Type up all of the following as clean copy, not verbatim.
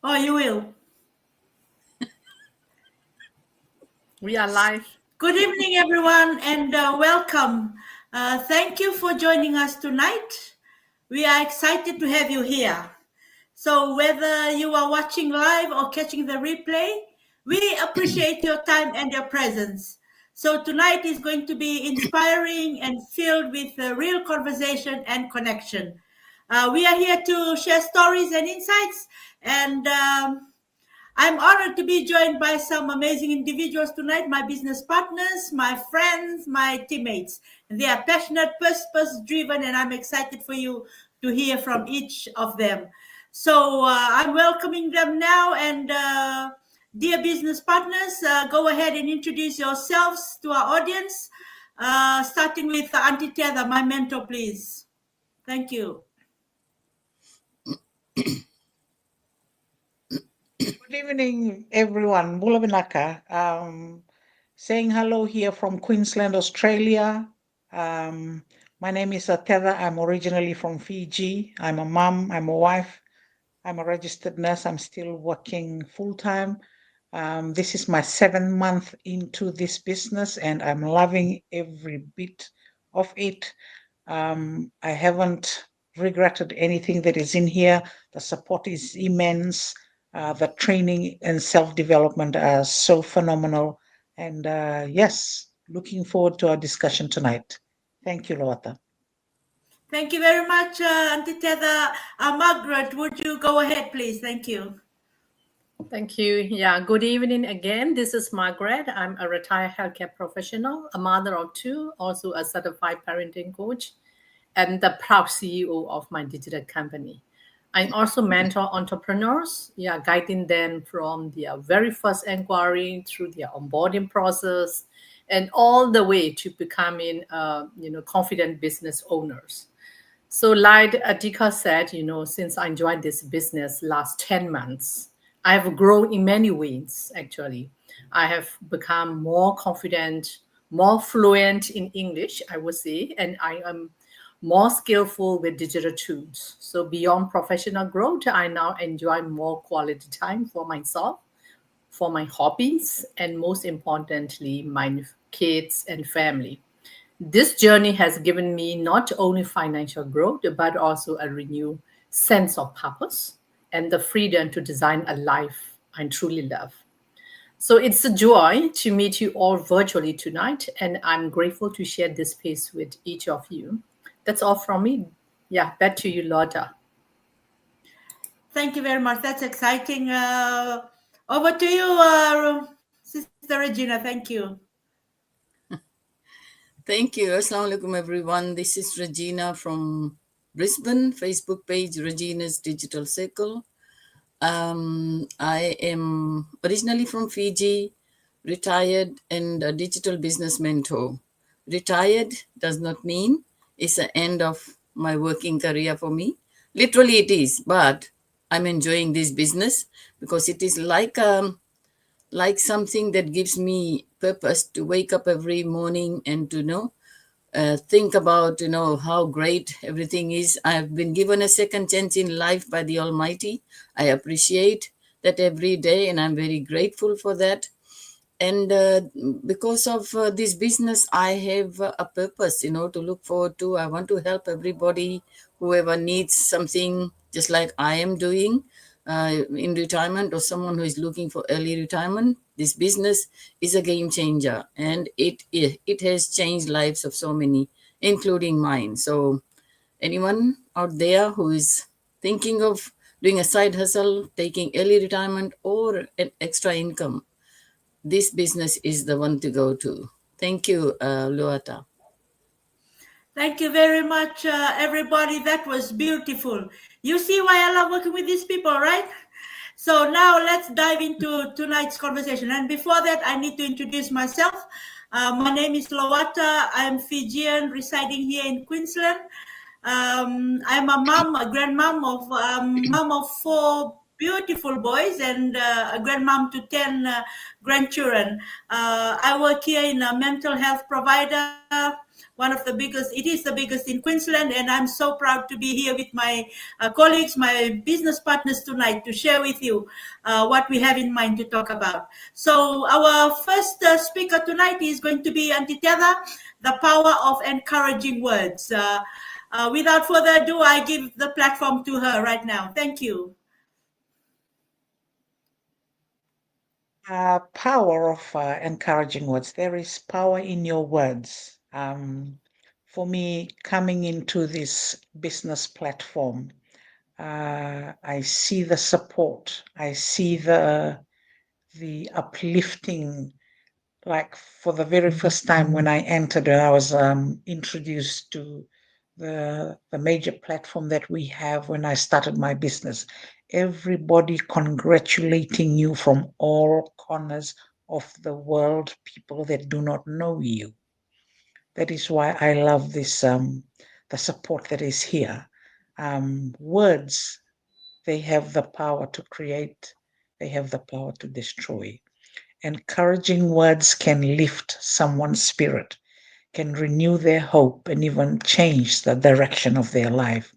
Oh, you will. We are live. Good evening, everyone, and welcome. Thank you for joining us tonight. We are excited to have you here. So, whether you are watching live or catching the replay, we appreciate your time and your presence. So, tonight is going to be inspiring and filled with real conversation and connection. We are here to share stories and insights, and I'm honored to be joined by some amazing individuals tonight, my business partners, my friends, my teammates. They are passionate, purpose driven, and I'm excited for you to hear from each of them. So I'm welcoming them now. And dear business partners, go ahead and introduce yourselves to our audience, starting with Auntie Tether, my mentor, please. Thank you. Good evening, everyone. Bula Vinaka. Saying hello here from Queensland, Australia. My name is Tether. I'm originally from Fiji. I'm a mom. I'm a wife. I'm a registered nurse. I'm still working full time. This is my 7th month into this business, and I'm loving every bit of it. I haven't regretted anything that is in here. The support is immense. The training and self-development are so phenomenal. And yes, looking forward to our discussion tonight. Thank you, Loata. Thank you very much, Auntie Tether. Margaret, would you go ahead, please? Thank you. Thank you. Yeah, good evening again. This is Margaret. I'm a retired healthcare professional, a mother of 2, also a certified parenting coach, and the proud CEO of my digital company. I also mentor entrepreneurs, guiding them from their very first inquiry through their onboarding process and all the way to becoming, confident business owners. So, like Adika said, since I joined this business last 10 months, I have grown in many ways, actually. I have become more confident, more fluent in English, I would say, and I am more skillful with digital tools. So, beyond professional growth, I now enjoy more quality time for myself, for my hobbies, and most importantly, my kids and family. This journey has given me not only financial growth, but also a renewed sense of purpose and the freedom to design a life I truly love. So it's a joy to meet you all virtually tonight, and I'm grateful to share this space with each of you. That's all from me. Yeah, back to you, Lotta. Thank you very much. That's exciting. Over to you, Sister Regina. Thank you. Thank you. Assalamualaikum everyone. This is Regina from Brisbane, Facebook page Regina's Digital Circle. I am originally from Fiji, retired and a digital business mentor. Retired does not mean it's the end of my working career for me. Literally it is, but I'm enjoying this business because it is like something that gives me purpose to wake up every morning and to think about how great everything is. I have been given a second chance in life by the Almighty. I appreciate that every day, and I'm very grateful for that. And because of this business, I have a purpose to look forward to. I want to help everybody, whoever needs something, just like I am doing in retirement, or someone who is looking for early retirement. This business is a game changer, and it has changed lives of so many, including mine. So anyone out there who is thinking of doing a side hustle, taking early retirement, or an extra income, this business is the one to go to. Thank you, Luata. Thank you very much, everybody. That was beautiful. You see why I love working with these people, right? So now let's dive into tonight's conversation. And before that, I need to introduce myself. My name is Lowata. I'm Fijian, residing here in Queensland. I'm a mom, a grandmom of mom of 4 beautiful boys and a grandmom to 10 grandchildren. I work here in a mental health provider, one of the biggest, it is the biggest in Queensland, and I'm so proud to be here with my colleagues, my business partners tonight to share with you what we have in mind to talk about. So our first speaker tonight is going to be Auntie Tetha, the power of encouraging words. Without further ado, I give the platform to her right now. Thank you. Power of encouraging words. There is power in your words. For me, coming into this business platform, I see the support. I see the uplifting. Like for the very first time when I entered, and I was introduced to the major platform that we have when I started my business. Everybody congratulating you from all corners of the world, people that do not know you. That is why I love this, the support that is here. Words, they have the power to create, they have the power to destroy. Encouraging words can lift someone's spirit, can renew their hope, and even change the direction of their life.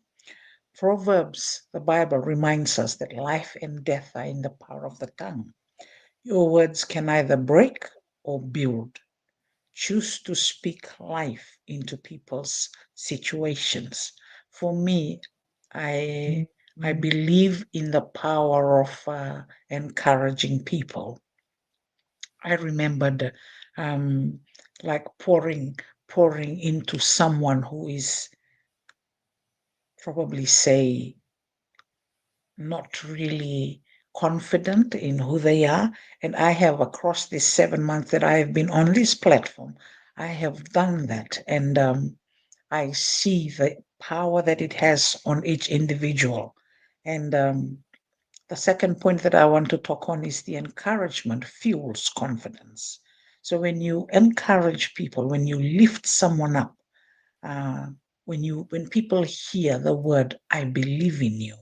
Proverbs, the Bible reminds us that life and death are in the power of the tongue. Your words can either break or build. Choose to speak life into people's situations. For me, I believe in the power of encouraging people. I remembered like pouring into someone who is probably, say, not really confident in who they are. And I have, across these 7 months that I have been on this platform, I have done that. And I see the power that it has on each individual. And the second point that I want to talk on is the encouragement fuels confidence. So when you encourage people, when you lift someone up, when people hear the word, I believe in you,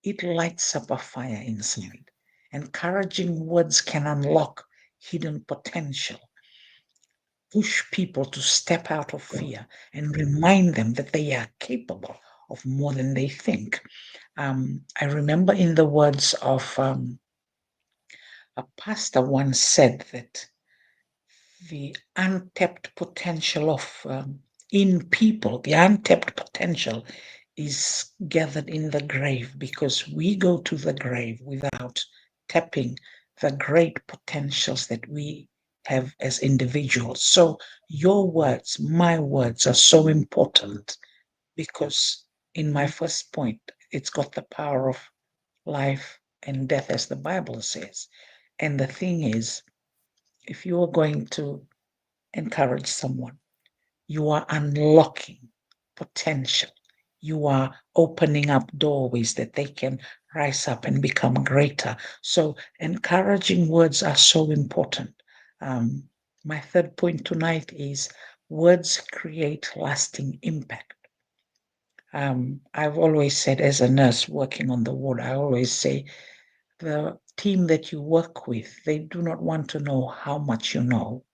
it lights up a fire inside. Encouraging words can unlock hidden potential, push people to step out of fear, and remind them that they are capable of more than they think. I remember in the words of a pastor once said that the untapped potential of in people, the untapped potential is gathered in the grave, because we go to the grave without tapping the great potentials that we have as individuals. So your words, my words, are so important, because in my first point, it's got the power of life and death, as the Bible says. And the thing is, if you are going to encourage someone, you are unlocking potential. You are opening up doorways that they can rise up and become greater. So encouraging words are so important. My third point tonight is words create lasting impact. I've always said, as a nurse working on the ward, I always say, the team that you work with, they do not want to know how much you know.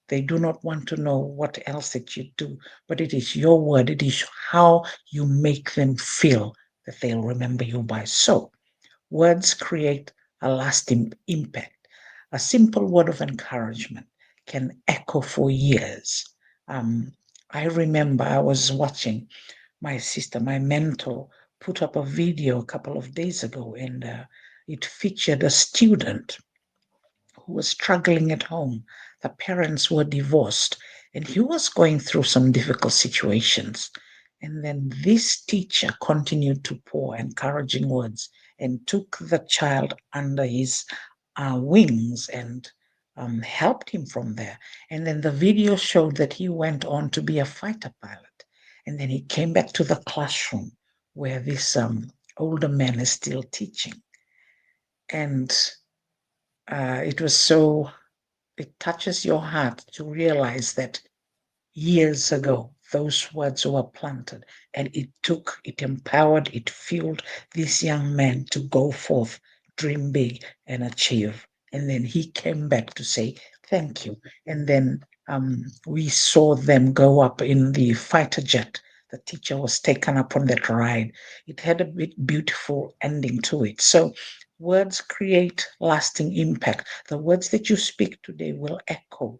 They do not want to know what else that you do, but it is your word. It is how you make them feel that they'll remember you by. So words create a lasting impact. A simple word of encouragement can echo for years. I remember I was watching my sister, my mentor, put up a video a couple of days ago, and it featured a student who was struggling at home. The parents were divorced, and he was going through some difficult situations. And then this teacher continued to pour encouraging words and took the child under his wings and helped him from there. And then the video showed that he went on to be a fighter pilot. And then he came back to the classroom where this older man is still teaching. And it was so, it touches your heart to realize that years ago, those words were planted, and it empowered, it fueled this young man to go forth, dream big, and achieve. And then he came back to say thank you. And then we saw them go up in the fighter jet. The teacher was taken up on that ride. It had a beautiful ending to it. So words create lasting impact. The words that you speak today will echo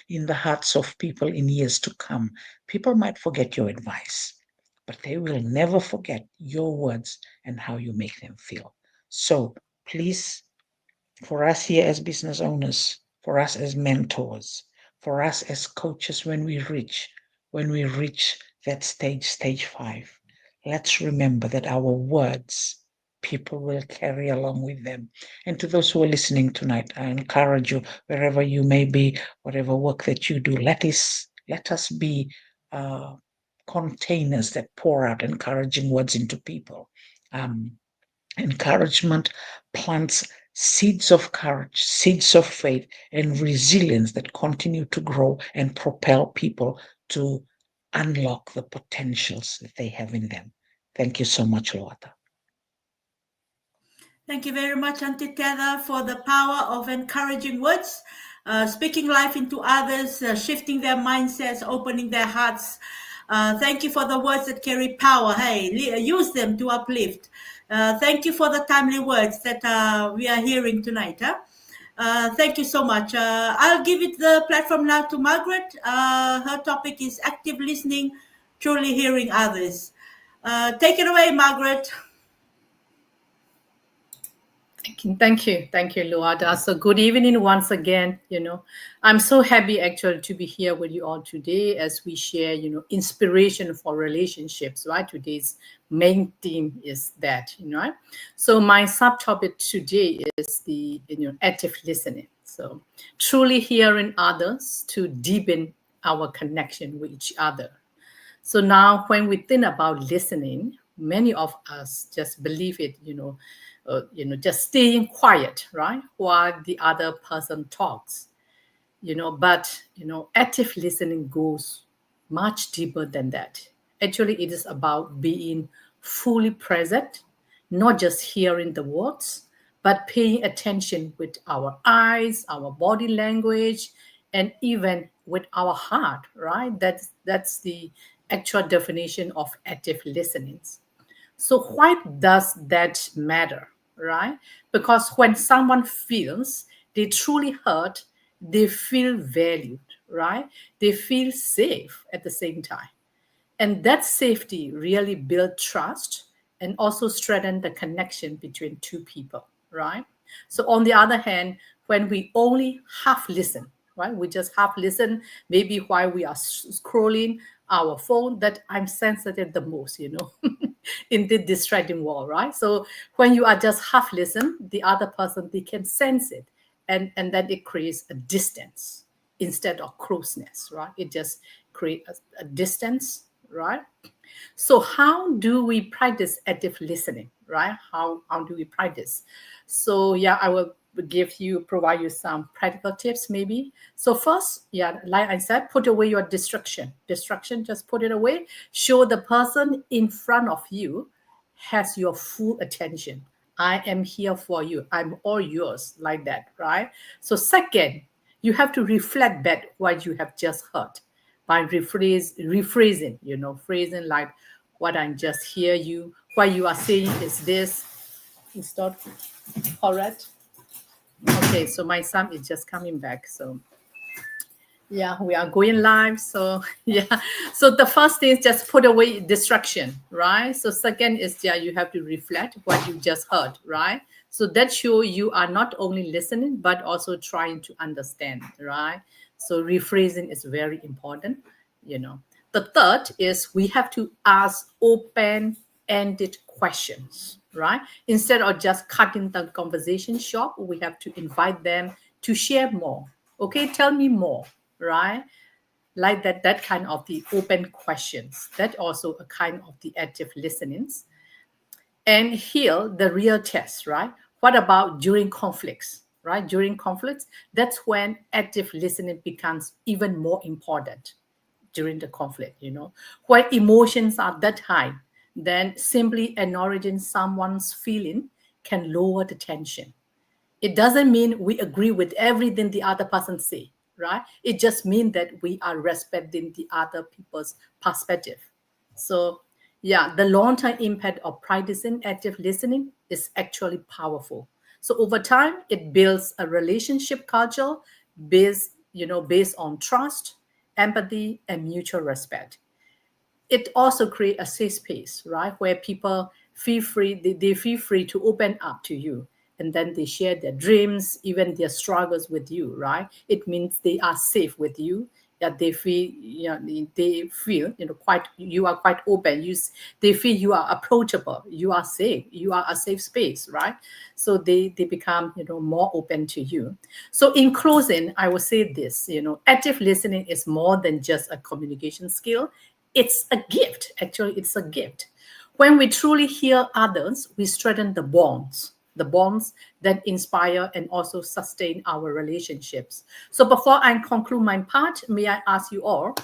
in the hearts of people in years to come. People might forget your advice, but they will never forget your words and how you make them feel. So please, for us here as business owners, for us as mentors, for us as coaches, when we reach that stage 5, let's remember that our words people will carry along with them. And to those who are listening tonight, I encourage you, wherever you may be, whatever work that you do, let us be containers that pour out encouraging words into people. Encouragement plants seeds of courage, seeds of faith, and resilience that continue to grow and propel people to unlock the potentials that they have in them. Thank you so much, Loata. Thank you very much, Auntie Tether, for the power of encouraging words, speaking life into others, shifting their mindsets, opening their hearts. Thank you for the words that carry power. Hey, use them to uplift. Thank you for the timely words that we are hearing tonight. Thank you so much. I'll give it the platform now to Margaret. Her topic is active listening, truly hearing others. Take it away, Margaret. Thank you, Luada. So good evening once again. I'm so happy actually to be here with you all today as we share, inspiration for relationships. Right, today's main theme is that. So my subtopic today is the active listening. So truly hearing others to deepen our connection with each other. So now, when we think about listening, many of us just believe it, just staying quiet, right, while the other person talks, but active listening goes much deeper than that. Actually, it is about being fully present, not just hearing the words, but paying attention with our eyes, our body language, and even with our heart, right? That's the actual definition of active listening. So why does that matter, right? Because when someone feels they truly heard, they feel valued, right? They feel safe at the same time. And that safety really builds trust and also strengthens the connection between two people, right? So on the other hand, when we only half listen, right? We just half listen, maybe while we are scrolling our phone, that I'm sensitive the most, in the distracting world, right? So when you are just half listen, the other person, they can sense it. And then it creates a distance instead of closeness, right? It just creates a distance, right? So how do we practice active listening, right? How do we practice? So I will provide you some practical tips maybe. So first, like I said, put away your distraction, just put it away. Show the person in front of you has your full attention. I am here for you. I'm all yours, like that, right? So second, you have to reflect back what you have just heard by rephrasing, phrasing like what I just hear you, what you are saying is this. Is that correct? Okay, so my son is just coming back. So we are going live. So so the first thing is just put away distraction, right? So second is you have to reflect what you just heard, right? So that shows you are not only listening but also trying to understand, right? So rephrasing is very important. The third is we have to ask open-ended questions, right? Instead of just cutting the conversation short, we have to invite them to share more. Okay, tell me more, right? Like that kind of the open questions. That also a kind of the active listenings. And here, the real test, right? What about during conflicts, right? During conflicts, that's when active listening becomes even more important. during the conflict, When emotions are that high, then simply acknowledging someone's feeling can lower the tension. It doesn't mean we agree with everything the other person say, right? It just means that we are respecting the other people's perspective. So yeah, the long-term impact of practicing active listening is actually powerful. So over time, it builds a relationship culture based on trust, empathy, and mutual respect. It also creates a safe space, right, where people feel free, they feel free to open up to you, and then they share their dreams, even their struggles with you, right? It means they are safe with you, that they feel, they feel, quite, you are quite open. They feel you are approachable, you are safe, you are a safe space, right? So they become, more open to you. So in closing, I will say this, active listening is more than just a communication skill. It's a gift. Actually, it's a gift. When we truly hear others, we strengthen the bonds that inspire and also sustain our relationships. So before I conclude my part, may I ask you all,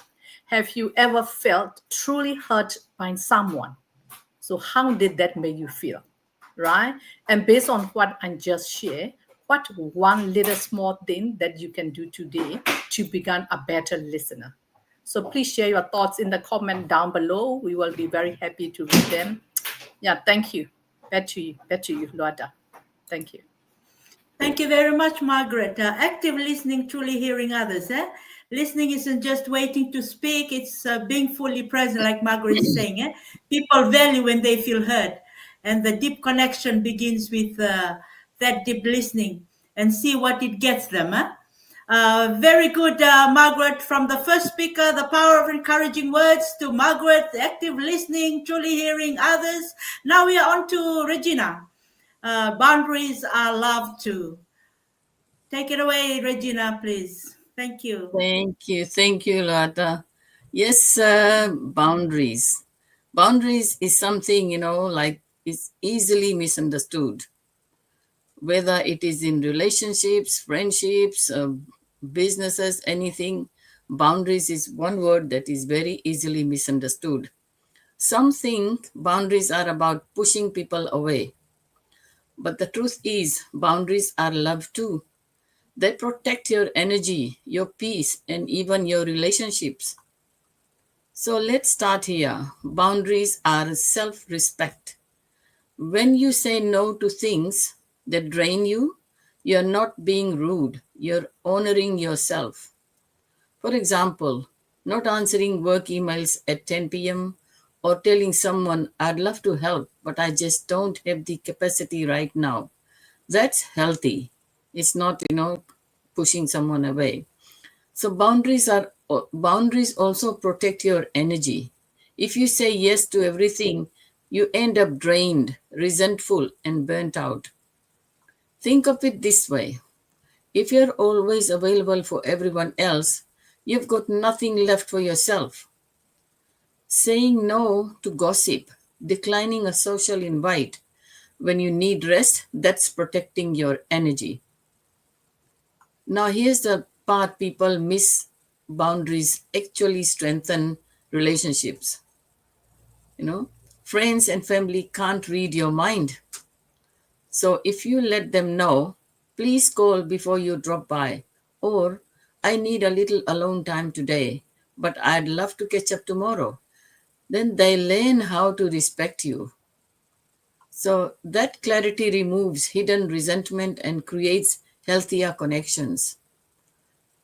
have you ever felt truly hurt by someone? So how did that make you feel? Right? And based on what I just shared, what one little small thing that you can do today to become a better listener? So please share your thoughts in the comment down below. We will be very happy to read them. Yeah, thank you. Back to you, Luada. Thank you. Thank you very much, Margaret. Active listening, truly hearing others. Listening isn't just waiting to speak, it's being fully present, like Margaret is saying. People value when they feel heard. And the deep connection begins with that deep listening, and see what it gets them. Very good, Margaret. From the first speaker, the power of encouraging words, to Margaret, active listening, truly hearing others. Now we are on to Regina. Boundaries are love too. Take it away, Regina, please. Thank you. Thank you, Lata. Yes, boundaries. Boundaries is something, like is easily misunderstood. Whether it is in relationships, friendships, businesses, anything, boundaries is one word that is very easily misunderstood. Some think boundaries are about pushing people away. But the truth is, boundaries are love too. They protect your energy, your peace, and even your relationships. So let's start here. Boundaries are self respect. When you say no to things that drain you, you're not being rude, you're honoring yourself. For example, not answering work emails at 10 p.m. or telling someone, I'd love to help, but I just don't have the capacity right now. That's healthy. It's not, pushing someone away. So boundaries also protect your energy. If you say yes to everything, you end up drained, resentful, and burnt out. Think of it this way. If you're always available for everyone else, you've got nothing left for yourself. Saying no to gossip, declining a social invite when you need rest, that's protecting your energy. Now, here's the part people miss. Boundaries actually strengthen relationships. Friends and family can't read your mind. So if you let them know, please call before you drop by, or I need a little alone time today, but I'd love to catch up tomorrow, then they learn how to respect you. So that clarity removes hidden resentment and creates healthier connections.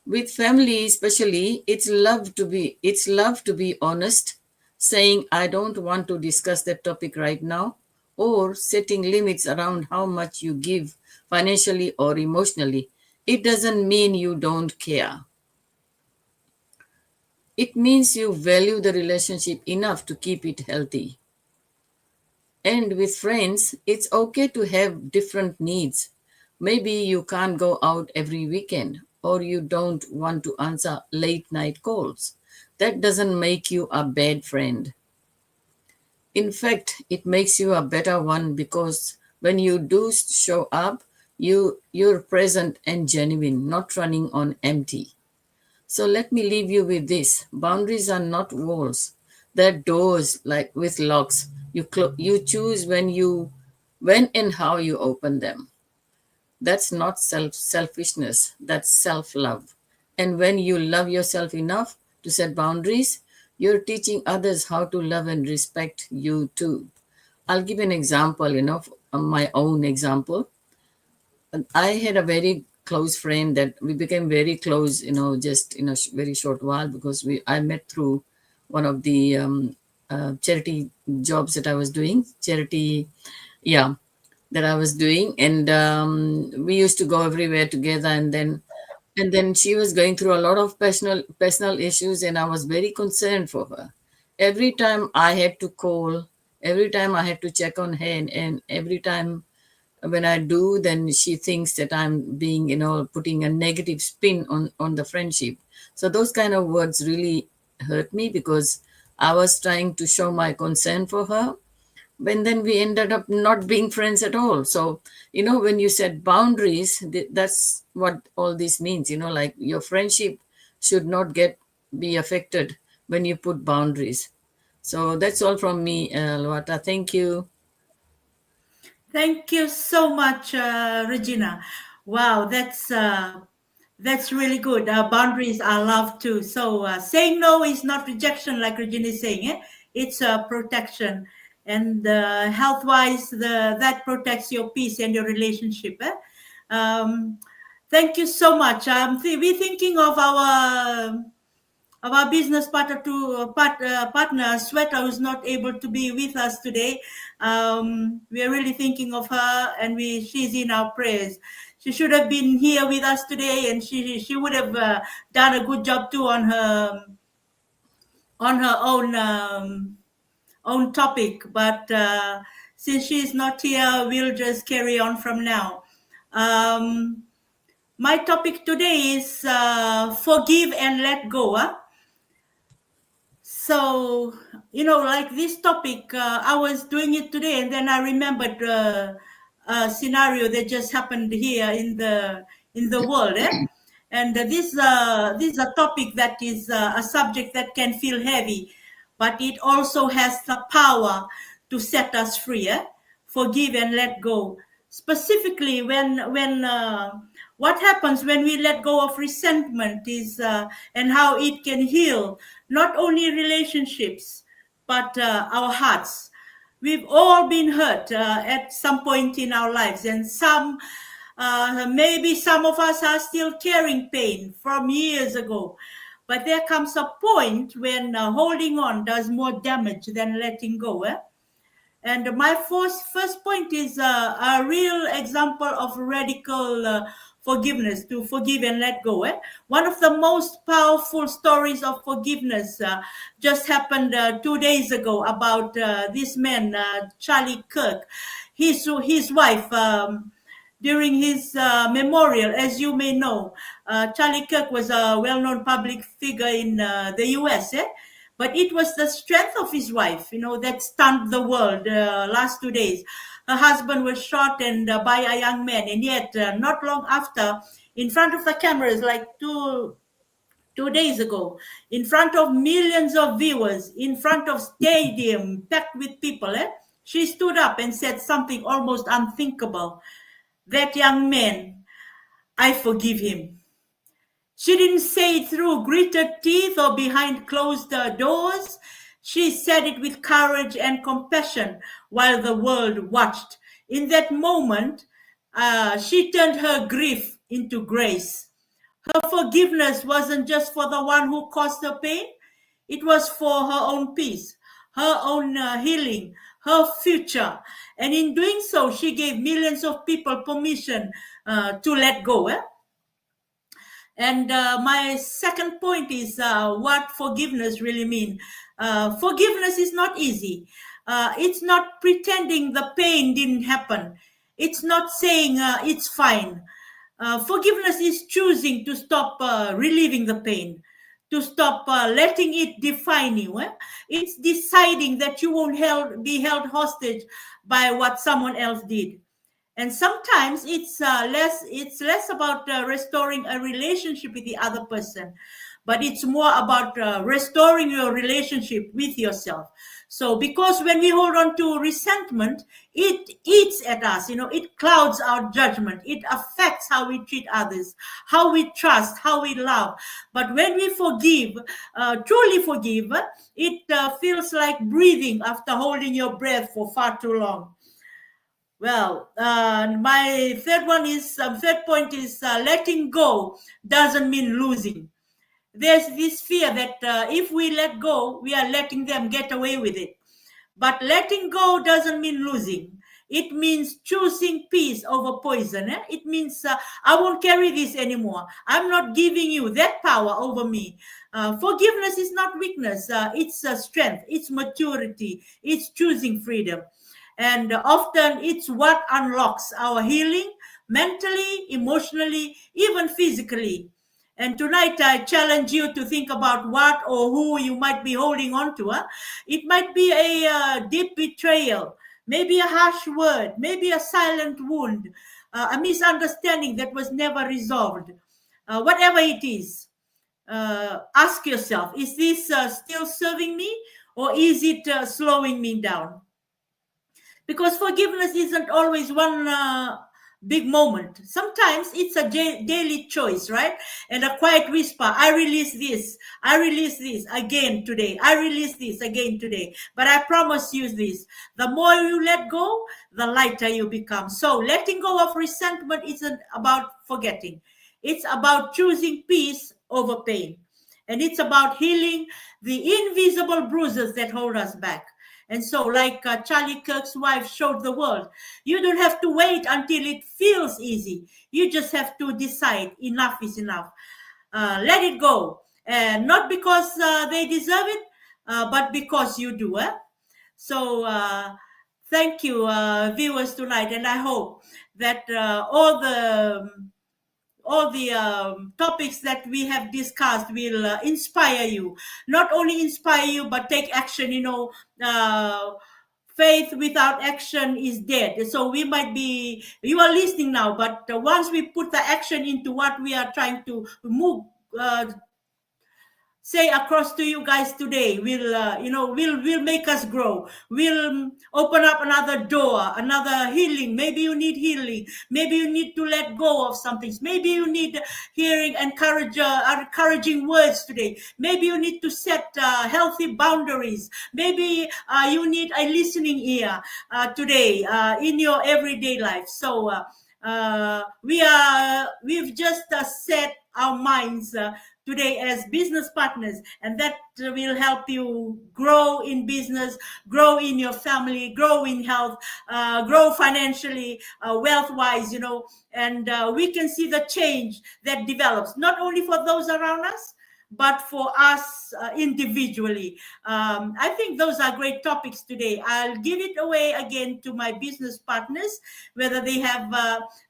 With family especially, it's love to be honest, saying I don't want to discuss that topic right now, or setting limits around how much you give financially or emotionally. It doesn't mean you don't care. It means you value the relationship enough to keep it healthy. And with friends, it's okay to have different needs. Maybe you can't go out every weekend, or you don't want to answer late night calls. That doesn't make you a bad friend. In fact, it makes you a better one, because when you do show up, you're present and genuine, not running on empty. So let me leave you with this. Boundaries are not walls. They're doors like with locks. You choose when and how you open them. That's not selfishness. That's self-love. And when you love yourself enough to set boundaries, you're teaching others how to love and respect you too. I'll give an example, my own example. I had a very close friend that we became very close, just in a very short while, because I met through one of the charity jobs that I was doing, that I was doing, and we used to go everywhere together. And then she was going through a lot of personal issues, and I was very concerned for her. Every time I had to call, every time I had to check on her, and every time when I do, then she thinks that I'm being, putting a negative spin on the friendship. So those kind of words really hurt me, because I was trying to show my concern for her, and then we ended up not being friends at all. So, when you set boundaries, that's what all this means, like your friendship should not be affected when you put boundaries. So that's all from me, Luata. Thank you. Thank you so much, Regina. Wow, that's really good. Boundaries are love too. So saying no is not rejection, like Regina is saying. It's protection, and health-wise, that protects your peace and your relationship. Thank you so much. We're thinking of our business partner Sweta, who's not able to be with us today. We are really thinking of her, and she's in our prayers. She should have been here with us today, and she would have done a good job too on her own topic. But since she's not here, we'll just carry on from now. My topic today is forgive and let go. So, like this topic, I was doing it today, and then I remembered a scenario that just happened here in the world. And this is a topic that is a subject that can feel heavy, but it also has the power to set us free. Forgive and let go. Specifically, when what happens when we let go of resentment is and how it can heal not only relationships but our hearts. We've all been hurt at some point in our lives, and maybe some of us are still carrying pain from years ago. But there comes a point when holding on does more damage than letting go. And my first point is a real example of radical forgiveness, to forgive and let go. One of the most powerful stories of forgiveness just happened 2 days ago about this man, Charlie Kirk. His wife, during his memorial, as you may know, Charlie Kirk was a well-known public figure in the US. But it was the strength of his wife, that stunned the world last 2 days. Her husband was shot and by a young man, and yet not long after, in front of the cameras, like two days ago, in front of millions of viewers, in front of stadium packed with people, she stood up and said something almost unthinkable. That young man, I forgive him. She didn't say it through gritted teeth or behind closed doors. She said it with courage and compassion while the world watched. In that moment, she turned her grief into grace. Her forgiveness wasn't just for the one who caused her pain. It was for her own peace, her own healing, her future. And in doing so, she gave millions of people permission to let go. And my second point is what forgiveness really means. Forgiveness is not easy. It's not pretending the pain didn't happen. It's not saying it's fine. Forgiveness is choosing to stop relieving the pain, to stop letting it define you. It's deciding that you won't be held hostage by what someone else did. And sometimes it's less about restoring a relationship with the other person, but it's more about restoring your relationship with yourself. So because when we hold on to resentment, it eats at us, it clouds our judgment, it affects how we treat others, how we trust, how we love. But when we forgive, truly forgive, it feels like breathing after holding your breath for far too long. Well, my third point is letting go doesn't mean losing. There's this fear that if we let go, we are letting them get away with it. But letting go doesn't mean losing. It means choosing peace over poison. It means I won't carry this anymore. I'm not giving you that power over me. Forgiveness is not weakness. It's strength. It's maturity. It's choosing freedom. And often it's what unlocks our healing mentally, emotionally, even physically. And tonight I challenge you to think about what or who you might be holding on to. It might be a deep betrayal, maybe a harsh word, maybe a silent wound, a misunderstanding that was never resolved. Whatever it is, ask yourself, is this still serving me, or is it slowing me down? Because forgiveness isn't always one big moment. Sometimes it's a daily choice, right? And a quiet whisper, I release this again today. I release this again today. But I promise you this, the more you let go, the lighter you become. So letting go of resentment isn't about forgetting. It's about choosing peace over pain. And it's about healing the invisible bruises that hold us back. And so, like Charlie Kirk's wife showed the world, you don't have to wait until it feels easy. You just have to decide enough is enough. Let it go. And not because they deserve it, but because you do. So, thank you, viewers, tonight. And I hope that all the topics that we have discussed will inspire you. Not only inspire you, but take action. Faith without action is dead. So you are listening now, but once we put the action into what we are trying to move, say across to you guys today, will make us grow, will open up another door, another healing. Maybe you need healing, maybe you need to let go of some things, maybe you need hearing encouraging words today, maybe you need to set healthy boundaries, maybe you need a listening ear today in your everyday life. So we've just set our minds today as business partners, and that will help you grow in business, grow in your family, grow in health, grow financially, wealth-wise, and we can see the change that develops, not only for those around us, but for us individually. I think those are great topics today. I'll give it away again to my business partners, whether they have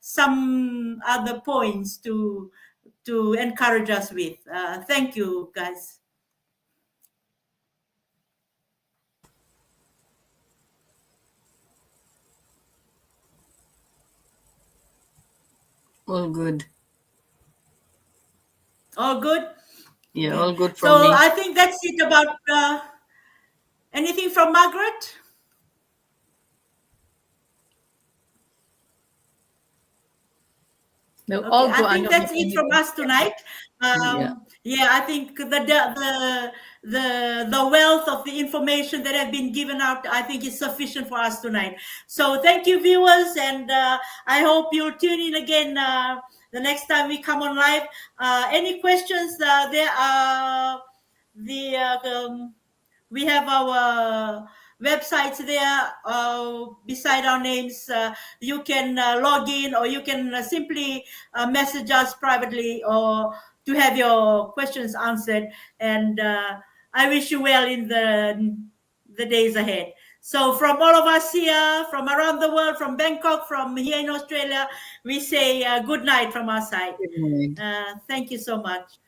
some other points to encourage us with. Thank you, guys. All good. All good? Yeah, Okay. all good from So me. I think that's it about anything from Margaret? No, Okay, all good. I think don't that's have it from anything. us tonight. Yeah. Yeah, I think the wealth of the information that have been given out, I think is sufficient for us tonight. So thank you, viewers, and I hope you'll tune in again the next time we come on live. Any questions? There are we have our websites there beside our names. You can log in, or you can simply message us privately, or to have your questions answered. And I wish you well in the days ahead. So from all of us here, from around the world, from Bangkok, from here in Australia, we say good night from our side. Good night. Thank you so much.